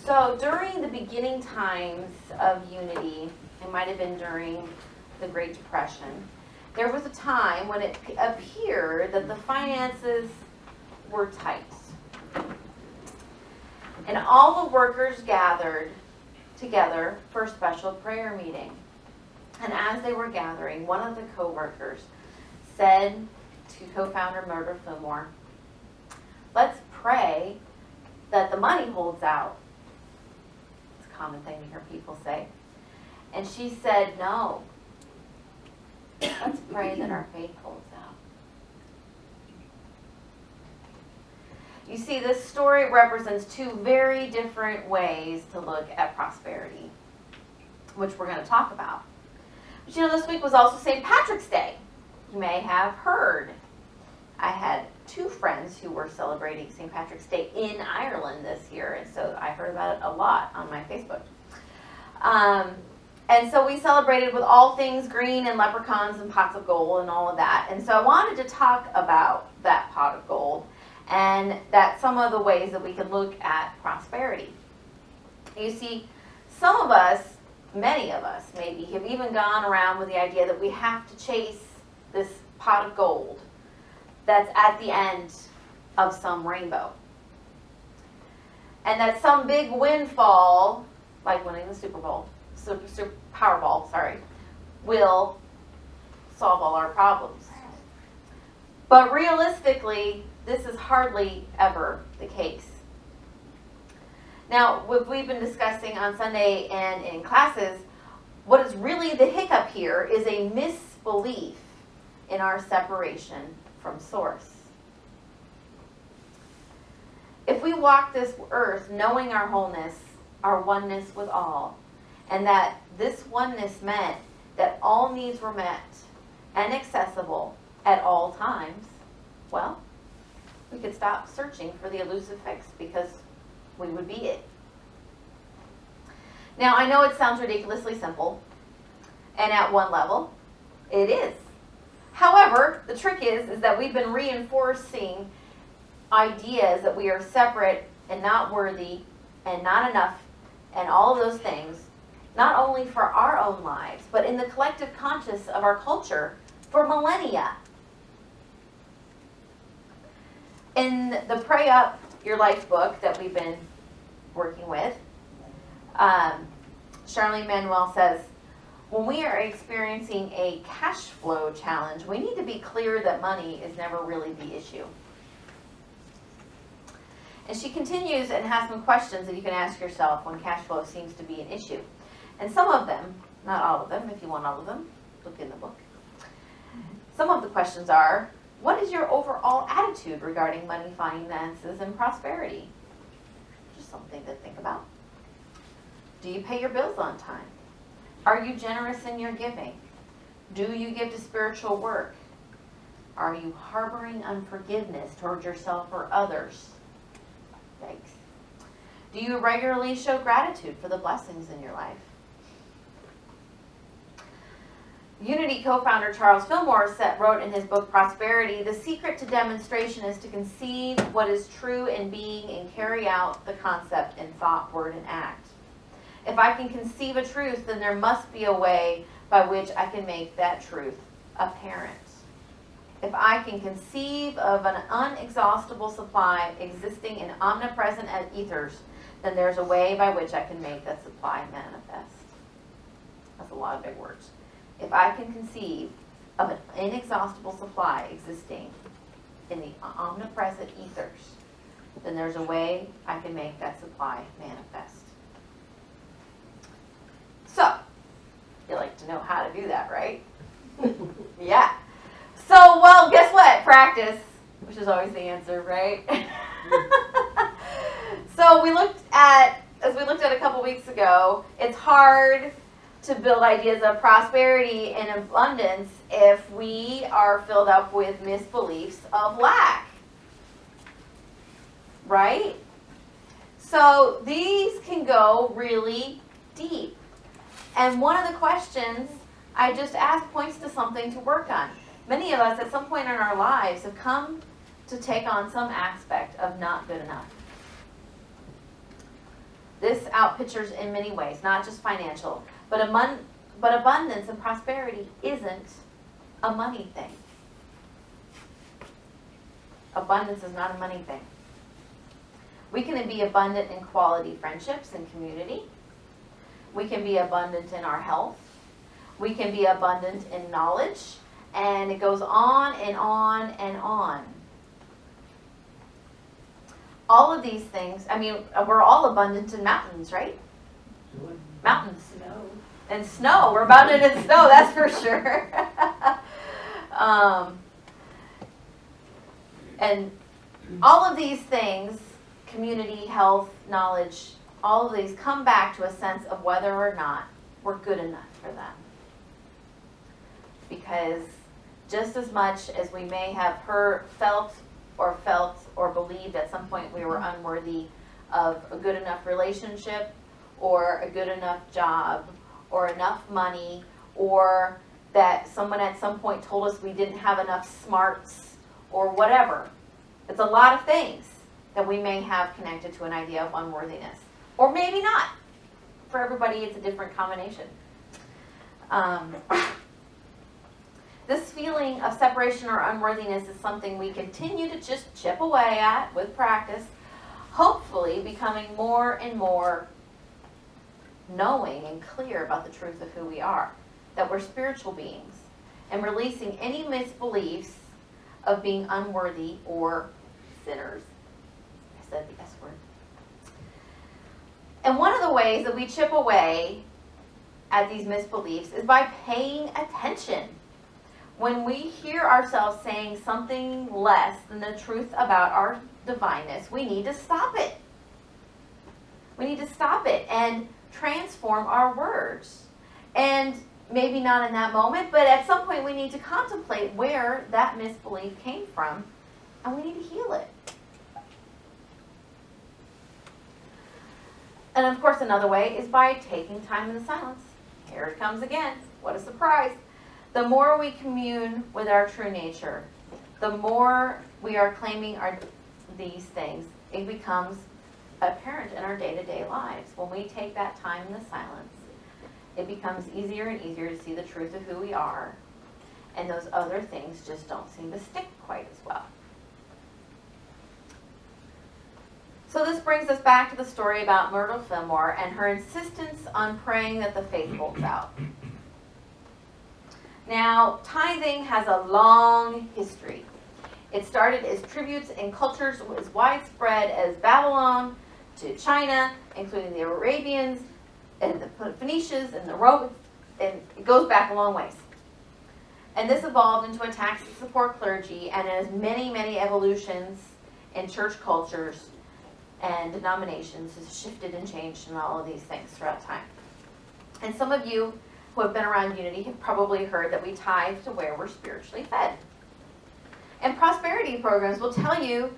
So during the beginning times of unity, it might have been during the Great Depression, there was a time when it appeared that the finances were tight. And all the workers gathered together for a special prayer meeting. And as they were gathering, one of the co-workers said to co-founder Murder Fillmore, "Let's pray that the money holds out." It's a common thing to hear people say. And she said, "No. Let's pray that our faith holds out." You see, this story represents two very different ways to look at prosperity, which we're going to talk about. But this week was also St. Patrick's Day. You may have heard. I had two friends who were celebrating St. Patrick's Day in Ireland this year, and so I heard about it a lot on my Facebook. And so we celebrated with all things green and leprechauns and pots of gold and all of that. And so I wanted to talk about that pot of gold and that some of the ways that we can look at prosperity. You see, some of us, many of us maybe, have even gone around with the idea that we have to chase this pot of gold that's at the end of some rainbow. And that some big windfall, like winning the Powerball, will solve all our problems. But realistically, this is hardly ever the case. Now, what we've been discussing on Sunday and in classes, what is really the hiccup here is a misbelief in our separation from Source. If we walk this earth knowing our wholeness, our oneness with all, and that this oneness meant that all needs were met and accessible at all times, well, we could stop searching for the elusive fix because we would be it. Now, I know it sounds ridiculously simple, and at one level, it is. However, the trick is that we've been reinforcing ideas that we are separate and not worthy and not enough and all of those things, not only for our own lives, but in the collective conscious of our culture for millennia. In the Pray Up Your Life book that we've been working with, Charlene Manuel says, when we are experiencing a cash flow challenge, we need to be clear that money is never really the issue. And she continues and has some questions that you can ask yourself when cash flow seems to be an issue. And some of them, not all of them, if you want all of them, look in the book. Some of the questions are, what is your overall attitude regarding money, finances, and prosperity? Just something to think about. Do you pay your bills on time? Are you generous in your giving? Do you give to spiritual work? Are you harboring unforgiveness towards yourself or others? Thanks. Do you regularly show gratitude for the blessings in your life? Unity co-founder Charles Fillmore wrote in his book Prosperity, the secret to demonstration is to conceive what is true in being and carry out the concept in thought, word, and act. If I can conceive a truth, then there must be a way by which I can make that truth apparent. If I can conceive of an unexhaustible supply existing in omnipresent ethers, then there's a way by which I can make that supply manifest. That's a lot of big words. If I can conceive of an inexhaustible supply existing in the omnipresent ethers, then there's a way I can make that supply manifest. So, you like to know how to do that, right? Yeah. So, well, guess what? Practice, which is always the answer, right? So as we looked at a couple weeks ago, it's hard to build ideas of prosperity and abundance if we are filled up with misbeliefs of lack. Right? So these can go really deep. And one of the questions I just asked points to something to work on. Many of us at some point in our lives have come to take on some aspect of not good enough. This outpictures in many ways, not just financial, but abundance and prosperity isn't a money thing. Abundance is not a money thing. We can be abundant in quality friendships and community. We can be abundant in our health. We can be abundant in knowledge. And it goes on and on and on. All of these things, I mean, we're all abundant in mountains, right? Mountains. Snow. And snow. We're abundant in snow, that's for sure. And all of these things, community, health, knowledge, all of these come back to a sense of whether or not we're good enough for them. Because just as much as we may have felt or believed at some point we were unworthy of a good enough relationship or a good enough job or enough money, or that someone at some point told us we didn't have enough smarts or whatever. It's a lot of things that we may have connected to an idea of unworthiness. Or maybe not. For everybody, it's a different combination. This feeling of separation or unworthiness is something we continue to just chip away at with practice, hopefully becoming more and more knowing and clear about the truth of who we are, that we're spiritual beings, and releasing any misbeliefs of being unworthy or sinners. I said the S word. And one of the ways that we chip away at these misbeliefs is by paying attention. When we hear ourselves saying something less than the truth about our divineness, we need to stop it. We need to stop it and transform our words. And maybe not in that moment, but at some point we need to contemplate where that misbelief came from, and we need to heal it. And of course, another way is by taking time in the silence. Here it comes again. What a surprise. The more we commune with our true nature, the more we are claiming these things, it becomes apparent in our day-to-day lives. When we take that time in the silence, it becomes easier and easier to see the truth of who we are, and those other things just don't seem to stick quite as well. So this brings us back to the story about Myrtle Fillmore and her insistence on praying that the faith holds out. Now, tithing has a long history. It started as tributes in cultures as widespread as Babylon to China, including the Arabians and the Phoenicians and the Romans, and it goes back a long ways. And this evolved into a tax to support clergy, and has many, many evolutions in church cultures and denominations, has shifted and changed in all of these things throughout time. And some of you who have been around Unity have probably heard that we tithe to where we're spiritually fed. And prosperity programs will tell you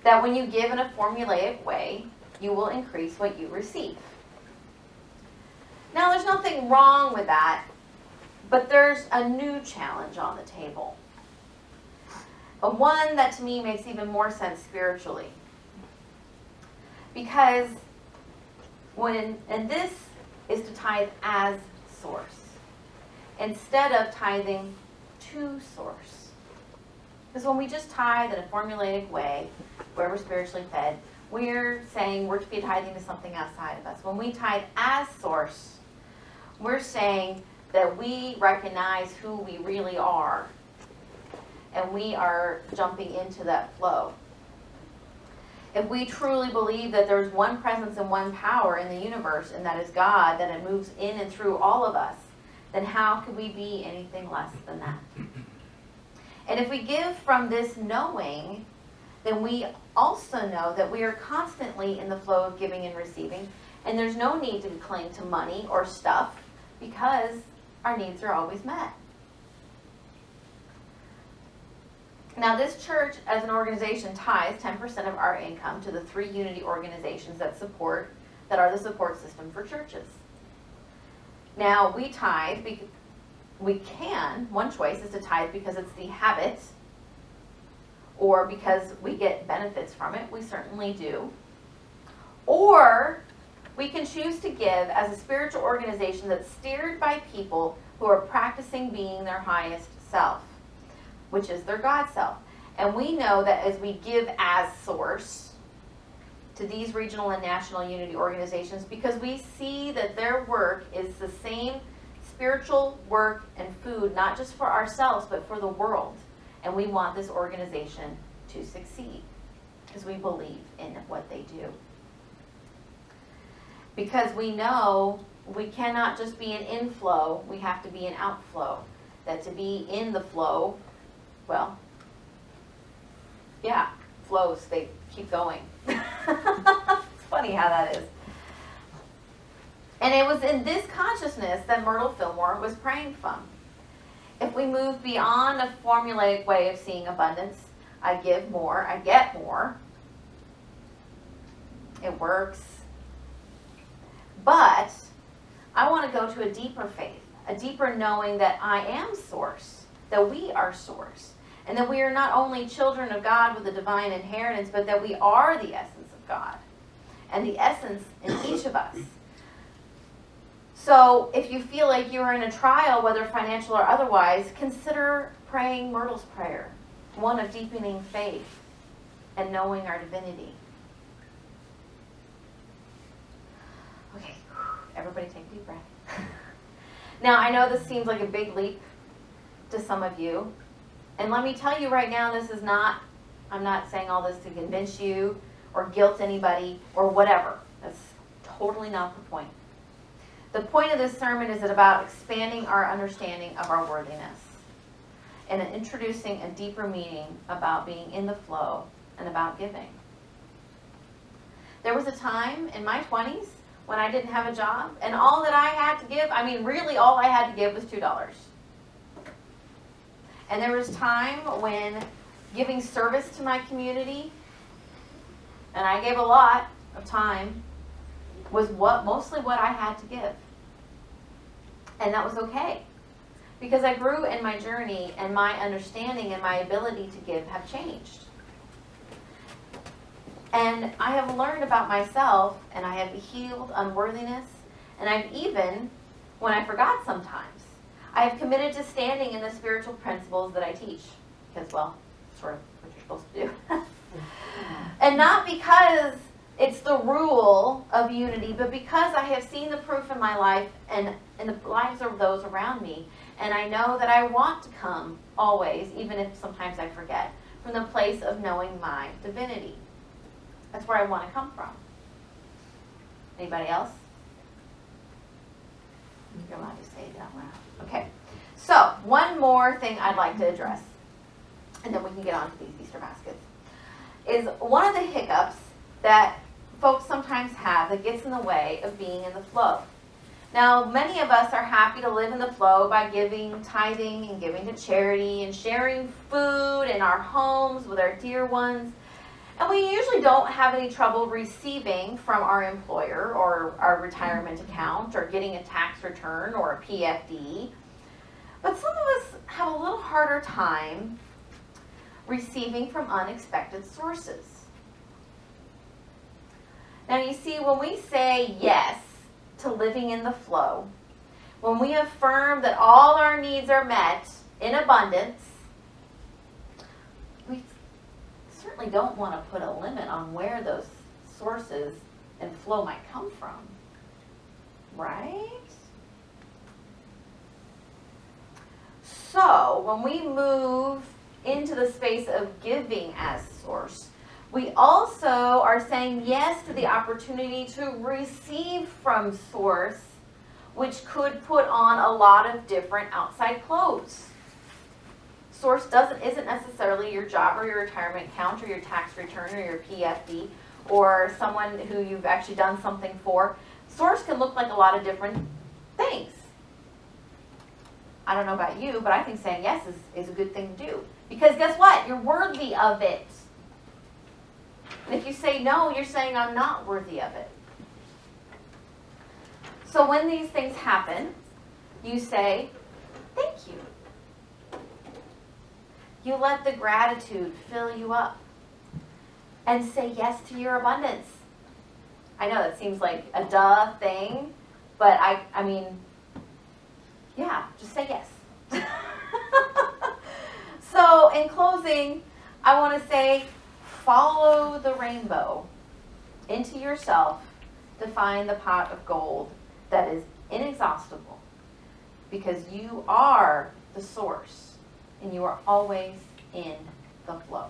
that when you give in a formulaic way, you will increase what you receive. Now, there's nothing wrong with that, but there's a new challenge on the table. One that to me makes even more sense spiritually. Because this is to tithe as source, instead of tithing to source. Because when we just tithe in a formulaic way, where we're spiritually fed, we're saying we're to be tithing to something outside of us. When we tithe as source, we're saying that we recognize who we really are, and we are jumping into that flow. If we truly believe that there's one presence and one power in the universe, and that is God, that it moves in and through all of us, then how could we be anything less than that? And if we give from this knowing, then we also know that we are constantly in the flow of giving and receiving, and there's no need to cling to money or stuff, because our needs are always met. Now, this church, as an organization, tithes 10% of our income to the 3 Unity organizations that are the support system for churches. Now, we tithe, one choice is to tithe because it's the habit, or because we get benefits from it. We certainly do. Or We can choose to give as a spiritual organization that's steered by people who are practicing being their highest self, which is their God self. And we know that as we give as source to these regional and national unity organizations, because we see that their work is the same spiritual work and food, not just for ourselves, but for the world. And we want this organization to succeed because we believe in what they do. Because we know we cannot just be an inflow, we have to be an outflow. That to be in the flow, well, yeah, flows, they keep going. It's funny how that is. And it was in this consciousness that Myrtle Fillmore was praying from. If we move beyond a formulaic way of seeing abundance, I give more, I get more. It works. But I want to go to a deeper faith, a deeper knowing that I am source, that we are source, and that we are not only children of God with a divine inheritance, but that we are the essence of God and the essence in each of us. So if you feel like you are in a trial, whether financial or otherwise, consider praying Myrtle's prayer, one of deepening faith and knowing our divinity. Okay, everybody take a deep breath. Now, I know this seems like a big leap to some of you. And let me tell you right now, this is not, I'm not saying all this to convince you or guilt anybody or whatever. That's totally not the point. The point of this sermon is about expanding our understanding of our worthiness and introducing a deeper meaning about being in the flow and about giving. There was a time in my 20s when I didn't have a job, and all that I had to give, I mean, really all I had to give was $2. And there was time when giving service to my community, and I gave a lot of time, was mostly what I had to give. And that was okay. Because I grew in my journey, and my understanding and my ability to give have changed. And I have learned about myself, and I have healed unworthiness, and I've even, when I forgot sometimes, I have committed to standing in the spiritual principles that I teach. Because, well, sort of what you're supposed to do. And not because it's the rule of unity, but because I have seen the proof in my life and in the lives of those around me. And I know that I want to come always, even if sometimes I forget, from the place of knowing my divinity. That's where I want to come from. Anybody else? You're allowed to say it out loud. Okay. So, one more thing I'd like to address, and then we can get on to these Easter baskets, is one of the hiccups that folks sometimes have that gets in the way of being in the flow. Now, many of us are happy to live in the flow by giving, tithing, and giving to charity, and sharing food in our homes with our dear ones. And we usually don't have any trouble receiving from our employer or our retirement account or getting a tax return or a PFD. But some of us have a little harder time receiving from unexpected sources. Now you see, when we say yes to living in the flow, when we affirm that all our needs are met in abundance, we certainly don't want to put a limit on where those sources and flow might come from, right? So when we move into the space of giving as source, we also are saying yes to the opportunity to receive from source, which could put on a lot of different outside clothes. Source isn't necessarily your job or your retirement account or your tax return or your PFD or someone who you've actually done something for. Source can look like a lot of different things. I don't know about you, but I think saying yes is a good thing to do. Because guess what? You're worthy of it. And if you say no, you're saying I'm not worthy of it. So when these things happen, you say, thank you. You let the gratitude fill you up and say yes to your abundance. I know that seems like a duh thing, but I mean, yeah, just say yes. So in closing, I want to say, follow the rainbow into yourself to find the pot of gold that is inexhaustible, because you are the source and you are always in the flow.